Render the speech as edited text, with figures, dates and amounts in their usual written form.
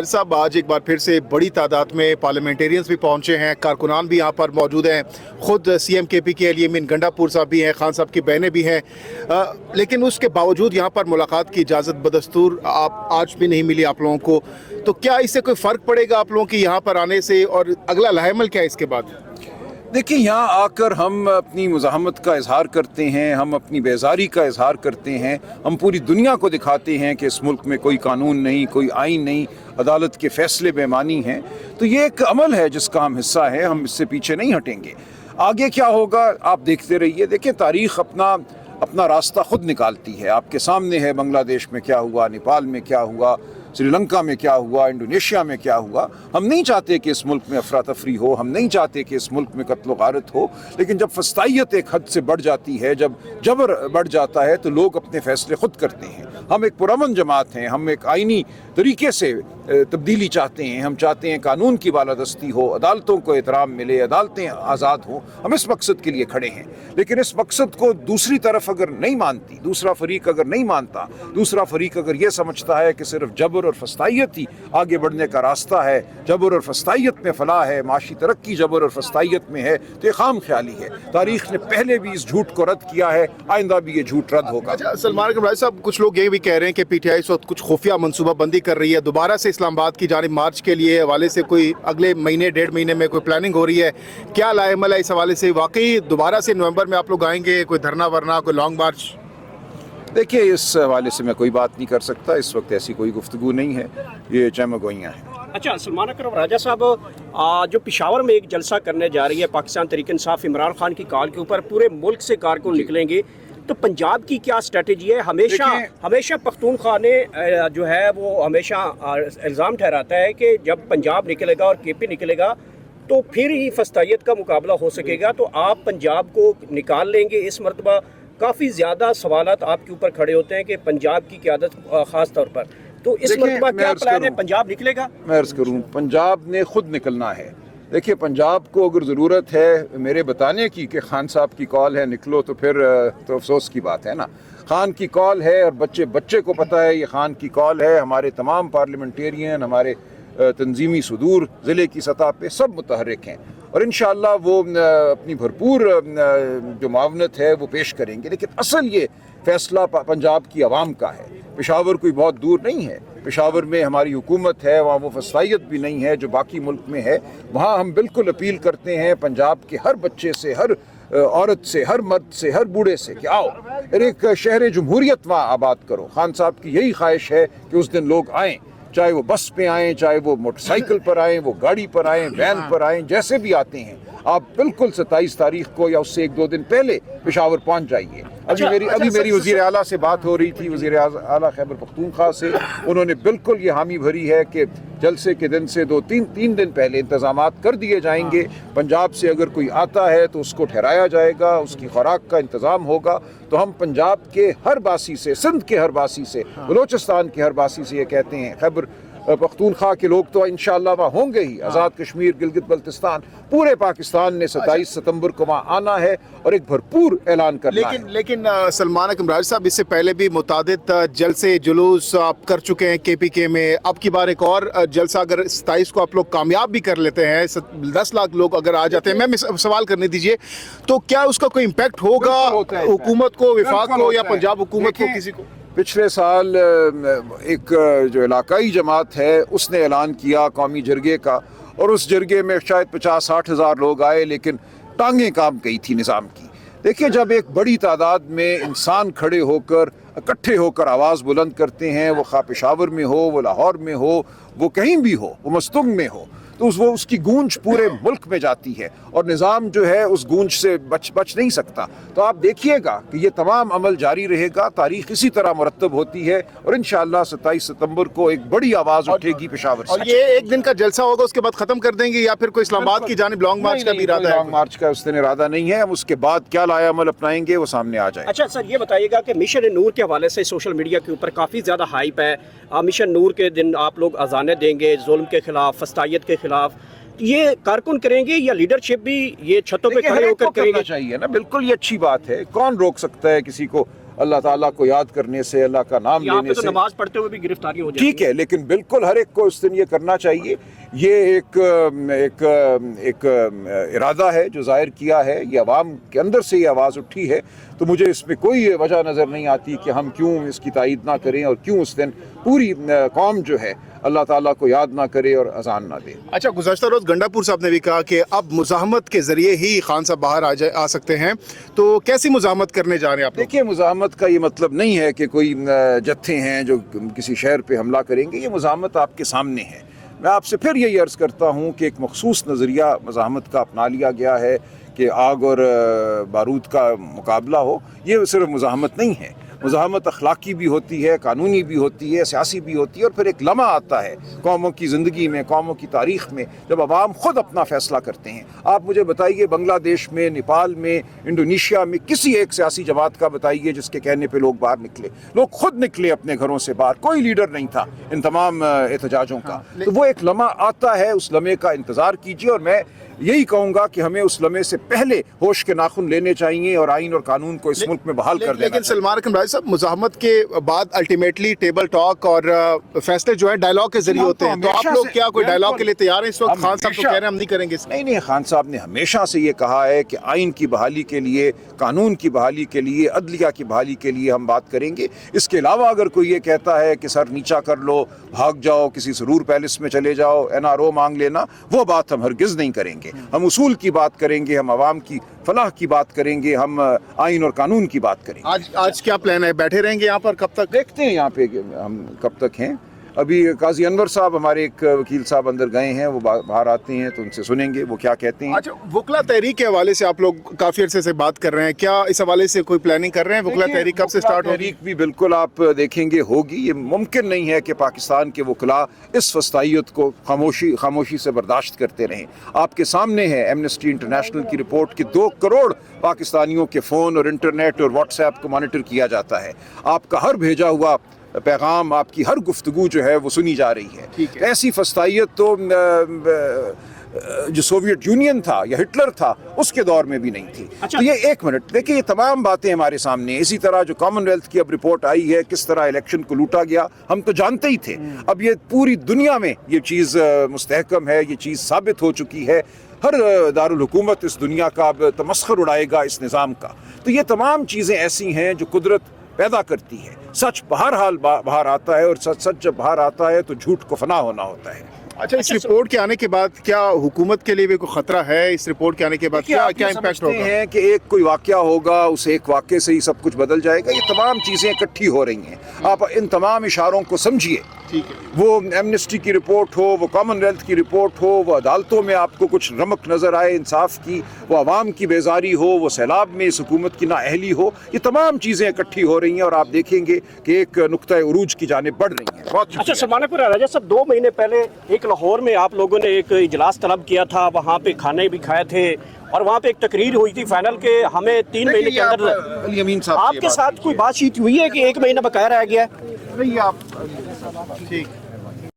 साहब, आज एक बार फिर से बड़ी तादाद में पार्लियामेंटेरियंस भी पहुंचे हैं, कारकुनान भी यहाँ पर मौजूद हैं, ख़ुद सीएम केपी के लिए मीन गंडापुर साहब भी हैं, खान साहब की बहनें भी हैं, लेकिन उसके बावजूद यहाँ पर मुलाकात की इजाज़त बदस्तूर आप आज भी नहीं मिली आप लोगों को। तो क्या इससे कोई फ़र्क पड़ेगा आप लोगों की यहाँ पर आने से, और अगला लाहेमल क्या है इसके बाद? देखिए, यहाँ आकर हम अपनी मुज़ाहमत का इजहार करते हैं, हम अपनी बेजारी का इजहार करते हैं, हम पूरी दुनिया को दिखाते हैं कि इस मुल्क में कोई कानून नहीं, कोई आइन नहीं, अदालत के फ़ैसले बेमानी हैं। तो ये एक अमल है जिसका हम हिस्सा हैं, हम इससे पीछे नहीं हटेंगे। आगे क्या होगा आप देखते रहिए। देखिए, तारीख़ अपना रास्ता ख़ुद निकालती है। आपके सामने है बांग्लादेश में क्या हुआ, नेपाल में क्या हुआ, श्रीलंका में क्या हुआ, इंडोनेशिया में क्या हुआ। हम नहीं चाहते कि इस मुल्क में अफरा तफरी हो, हम नहीं चाहते कि इस मुल्क में कत्ल गारत हो, लेकिन जब फस्तायत एक हद से बढ़ जाती है, जब जबर बढ़ जाता है, तो लोग अपने फ़ैसले ख़ुद करते हैं। हम एक पुरअमन जमात हैं, हम एक आइनी तरीके से तब्दीली चाहते हैं, हम चाहते हैं कानून की बालादस्ती हो, अदालतों को एहतराम मिले, अदालतें आज़ाद हों। हम इस मकसद के लिए खड़े हैं। लेकिन इस मकसद को दूसरी तरफ अगर नहीं मानती, दूसरा फरीक अगर नहीं मानता, दूसरा फरीक अगर ये समझता है कि सिर्फ जबर और फस्तायत ही आगे बढ़ने का रास्ता है, जबर और फस्तायत में फलाह है, माशी तरक्की जबर और फस्तायत में है, तो ये खाम ख्याली है। तारीख़ ने पहले भी इस झूठ को रद्द किया है, आइंदा भी ये झूठ रद्द होगा। अच्छा, सलमान कमराज साहब, कुछ लोग ये भी कह रहे हैं कि पीटीआई इस वक्त कुछ खुफिया मनसूबाबंदी कर रही है, दोबारा से इस्लामाबाद की जानिब मार्च के लिए हवाले से कोई अगले महीने 1.5 महीने में कोई प्लानिंग हो रही है। क्या लाएमल है इस हवाले से? वाकई दोबारा से नवंबर में आप लोग आएंगे, कोई धरना वरना, कोई लॉन्ग मार्च? देखिए, इस हवाले से मैं कोई बात नहीं कर सकता। इस वक्त ऐसी कोई गुफ्तगू नहीं है, ये चमगोइयाँ हैं। अच्छा, सलमान अकरम राजा साहब, जो पेशावर में एक जलसा करने जा रही है पाकिस्तान तहरीक इंसाफ इमरान खान की कॉल के ऊपर, पूरे मुल्क से कारकुन निकलेंगे, तो पंजाब की क्या स्ट्रेटजी है? हमेशा पख्तूनख्वा ने जो है वो हमेशा इल्ज़ाम ठहराता है कि जब पंजाब निकलेगा और केपी निकलेगा तो फिर ही फस्तायत का मुकाबला हो सकेगा। तो आप पंजाब को निकाल लेंगे इस मरतबा? काफ़ी ज़्यादा सवालात आपके ऊपर खड़े होते हैं कि पंजाब की क़यादत ख़ास तौर पर, तो इस मरतबा क्या प्लान है? पंजाब निकलेगा? मैं अर्ज़ करूँ, पंजाब ने खुद निकलना है। देखिए, पंजाब को अगर ज़रूरत है मेरे बताने की कि खान साहब की कॉल है निकलो, तो फिर तो अफसोस की बात है ना। खान की कॉल है और बच्चे को पता है ये खान की कॉल है। हमारे तमाम पार्लियामेंटेरियन, हमारे तंजीमी सुदूर ज़िले की सतह पे सब मुतहर्रिक हैं, और इंशाअल्लाह वो अपनी भरपूर जो मावनत है वो पेश करेंगे। लेकिन असल ये फ़ैसला पंजाब की आवाम का है। पेशावर कोई बहुत दूर नहीं है, पेशावर में हमारी हुकूमत है, वहाँ वो फस्तायत भी नहीं है जो बाकी मुल्क में है। वहाँ हम बिल्कुल अपील करते हैं पंजाब के हर बच्चे से, हर औरत से, हर मर्द से, हर बूढ़े से कि आओ एक शहर जमहूरियत वहाँ आबाद करो। खान साहब की यही ख्वाहिश है कि उस दिन लोग आएँ, चाहे वो बस पे आएँ, चाहे वो मोटरसाइकिल पर आएँ, वो गाड़ी पर आएँ, वैन पर आएँ, जैसे भी आते हैं आप बिल्कुल 27 तारीख को या उससे 1-2 दिन पहले पेशावर पहुंच जाइए। अभी मेरी वज़ीर आला से बात हो रही थी, वज़ीर आला खैबर पख्तूनख्वा से। उन्होंने बिल्कुल ये हामी भरी है कि जलसे के दिन से 2-3 दिन पहले इंतज़ामात कर दिए जाएंगे। पंजाब से अगर कोई आता है तो उसको ठहराया जाएगा, उसकी खुराक का इंतज़ाम होगा। तो हम पंजाब के हर बासी से, सिंध के हर बासी से, बलोचिस्तान के हर बासी से ये कहते हैं, खैबर पख्तूनख्वा के लोग तो इंशाअल्लाह वहाँ होंगे ही, आज़ाद कश्मीर, गिलगित बल्तिस्तान, पूरे पाकिस्तान ने 27 सितंबर को वहाँ आना है और एक भरपूर ऐलान करना है। लेकिन सलमान कमराज साहब, इससे पहले भी मुतादिद जलसे जुलूस आप कर चुके हैं केपीके में। अब की बार एक और जलसा अगर 27 को आप लोग कामयाब भी कर लेते हैं, 10 लाख लोग अगर आ जाते हैं, मैं सवाल करने दीजिए, तो क्या उसका कोई इम्पैक्ट होगा हुकूमत को, विफाक को, या पंजाब हुकूमत को, किसी को? पिछले साल एक जो इलाकाई जमात है उसने ऐलान किया कौमी जरगे का, और उस जरगे में शायद 50-60 हज़ार लोग आए, लेकिन टांगें काम गई थी निज़ाम की। देखिए, जब एक बड़ी तादाद में इंसान खड़े होकर, इकट्ठे होकर आवाज़ बुलंद करते हैं, वो खा पेशावर में हो, वो लाहौर में हो, वो कहीं भी हो, वो मस्तुंग में हो, तो वो उसकी गूंज पूरे मुल्क में जाती है, और निज़ाम जो है उस गूंज से बच नहीं सकता। तो आप देखिएगा कि ये तमाम अमल जारी रहेगा, तारीख़ इसी तरह मुरतब होती है, और इंशाअल्लाह 27 सितंबर को एक बड़ी आवाज़ उठेगी पेशावर से। और ये एक दिन का जलसा होगा, उसके बाद ख़त्म कर देंगे, या फिर कोई इस्लामाबाद की जानिब लॉन्ग मार्च का भी इरादा है? लॉन्ग मार्च का उस दिन इरादा नहीं है। हम उसके बाद क्या लाया अमल अपनाएंगे वो सामने आ जाए। अच्छा सर, ये बताइएगा कि मिशन नूर के हवाले से सोशल मीडिया के ऊपर काफ़ी ज़्यादा हाइप है। मिशन नूर के दिन आप लोग अजानें देंगे जुल्म के खिलाफ, फस्तायत के खिलाफ, ये कारकुन करेंगे या लीडरशिप भी ये छतों पे खड़े होकर करेंगे? चाहिए ना, बिल्कुल ये अच्छी बात है। कौन रोक सकता है किसी को اللہ ताला को याद करने से, अल्लाह का नाम यहाँ लेने पे तो से। नमाज पढ़ते हुए भी गिरफ्तारी हो जाती ठीक है, लेकिन बिल्कुल हर एक को उस दिन ये करना चाहिए। ये एक इरादा है जो जाहिर किया है, ये अवाम के अंदर से ये आवाज़ उठी है, तो मुझे इसमें कोई वजह नज़र नहीं आती कि हम क्यों इसकी तायीद ना करें और क्यों उस दिन पूरी कौम जो है अल्लाह ताला को याद ना करे और अजान ना दे। अच्छा, गुज़श्ता रोज़ गंडापुर साहब ने भी कहा कि अब मुज़ाहमत के ज़रिए ही खान साहब बाहर आ सकते हैं, तो कैसी मुज़ाहमत करने जा रहे हैं आप लोग? देखिए, मुज़ाहमत का ये मतलब नहीं है कि कोई जत्थे हैं जो किसी शहर पे हमला करेंगे। ये मुज़ाहमत आपके सामने है। मैं आपसे फिर यही अर्ज़ करता हूँ कि एक मखसूस नज़रिया मुज़ाहमत का अपना लिया गया है कि आग और बारूद का मुकाबला हो। ये सिर्फ मुज़ाहमत नहीं है। मुज़ाहमत अखलाकी भी होती है, कानूनी भी होती है, सियासी भी होती है, और फिर एक लम्हा आता है कौमों की ज़िंदगी में, कौमों की तारीख़ में, जब अवाम ख़ुद अपना फ़ैसला करते हैं। आप मुझे बताइए, बांग्लादेश में, नेपाल में, इंडोनेशिया में किसी एक सियासी जमात का बताइए जिसके कहने पे लोग बाहर निकले। लोग खुद निकले अपने घरों से बाहर, कोई लीडर नहीं था इन तमाम एहतजाजों का। तो वो एक लम्हा आता है, उस लम्हे का इंतज़ार कीजिए, और मैं यही कहूँगा कि हमें उस लम्हे से पहले होश के नाखुन लेने चाहिए और आइन और कानून को इस मुल्क में बहाल कर देना। लेकिन सलमान अकरम राय साहब, मुज़ाहमत के बाद अल्टीमेटली टेबल टॉक और फैसले जो है डायलॉग के जरिए होते हैं, तो आप लोग क्या कोई डायलॉग के लिए तैयार हैं इस वक्त? खान साहब तो कह रहे हैं हम नहीं करेंगे। नहीं, खान साहब ने हमेशा से ये कहा है कि आइन की बहाली के लिए, कानून की बहाली के लिए, अदलिया की बहाली के लिए हम बात करेंगे। इसके अलावा अगर कोई ये कहता है कि सर नीचा कर लो, भाग जाओ, किसी सुरूर पैलेस में चले जाओ, NRO मांग लेना, वो बात हम हरगिज़ नहीं करेंगे। हम उसूल की बात करेंगे, हम आवाम की फलाह की बात करेंगे, हम आइन और कानून की बात करेंगे। आज क्या प्लान है? बैठे रहेंगे यहाँ पर कब तक? देखते हैं यहाँ पे हम कब तक हैं। अभी काजी अनवर साहब, हमारे एक वकील साहब अंदर गए हैं, वो बाहर आते हैं तो उनसे सुनेंगे वो क्या कहते हैं। अच्छा, वकला तहरीक के हवाले से आप लोग काफ़ी अरसे से बात कर रहे हैं, क्या इस हवाले से कोई प्लानिंग कर रहे हैं? वकला तहरीक कब से स्टार्ट होगी? तहरीक भी बिल्कुल आप देखेंगे होगी। ये मुमकिन नहीं है कि पाकिस्तान के वकला इस फस्तायत को खामोशी से बर्दाश्त करते रहें। आपके सामने है एमनेस्टी इंटरनेशनल की रिपोर्ट कि 2 करोड़ पाकिस्तानियों के फ़ोन और इंटरनेट और व्हाट्सएप को मॉनिटर किया जाता है। आपका हर भेजा हुआ पैगाम, आपकी हर गुफ्तगू जो है वो सुनी जा रही है। ऐसी फस्तायत तो जो सोवियत यूनियन था या हिटलर था उसके दौर में भी नहीं थी। अच्छा। तो ये एक मिनट देखिए, ये तमाम बातें हमारे सामने। इसी तरह जो कॉमनवेल्थ की अब रिपोर्ट आई है, किस तरह इलेक्शन को लूटा गया, हम तो जानते ही थे। अब ये पूरी दुनिया में ये चीज़ मुस्तहकम है, ये चीज़ साबित हो चुकी है। हर दारुल हुकूमत इस दुनिया का अब तमस्खुर उड़ाएगा इस निज़ाम का। तो ये तमाम चीज़ें ऐसी हैं जो कुदरत पैदा करती है। सच बहरहाल बाहर आता है, और सच जब बाहर आता है तो झूठ को फना होना होता है। अच्छा, इस रिपोर्ट के आने के बाद क्या हुकूमत के लिए भी कोई खतरा है? इस रिपोर्ट के आने के बाद क्या इम्पैक्ट होगा? है कि एक कोई वाकया होगा, उस एक वाकये से ही सब कुछ बदल जाएगा? ये तमाम चीज़ें इकट्ठी हो रही हैं। आप इन तमाम इशारों को समझिए। ठीक है, वो एमनेस्टी की रिपोर्ट हो, वो कॉमनवेल्थ की रिपोर्ट हो, वो अदालतों में आपको कुछ रमक नज़र आए इंसाफ की, वो अवाम की बेजारी हो, वो सैलाब में इस हुकूमत की नाअहली हो, ये तमाम चीज़ें इकट्ठी हो रही हैं और आप देखेंगे कि एक नुक्ता उरूज की जानिब बढ़ रही हैं। बहुत अच्छा, सलमानपुर राजा साहब, 2 महीने पहले एक लाहौर में आप लोगों ने एक इजलास तलब किया था, वहाँ पे खाने भी खाए थे और वहाँ पे एक तकरीर हुई थी फाइनल के हमें 3 महीने के अंदर। अली अमीन साहब आपके साथ कोई बातचीत हुई है कि 1 महीना बकाया रह गया है? नहीं आप ठीक